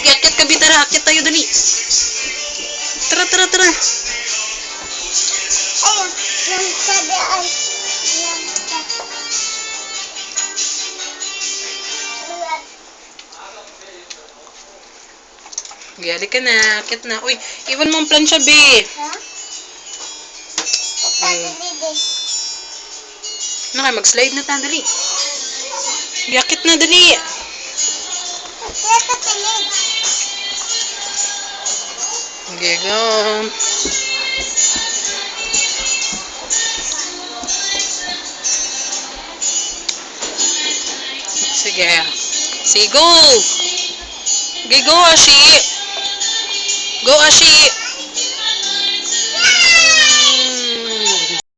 Yakit ka, bitara. Akit tayo, dali. Tara, tara, tara. Ayun, yung kadaan. Gali ka na, akit na. Uy, iwan mo ang plancha, be. Ha? Nakay, mag-slide na ta, dali. Yakit na, dali. Kaya kapilig. Okay, go. Sige. Sige, go. Okay, go, Ashi. Go, Ashi.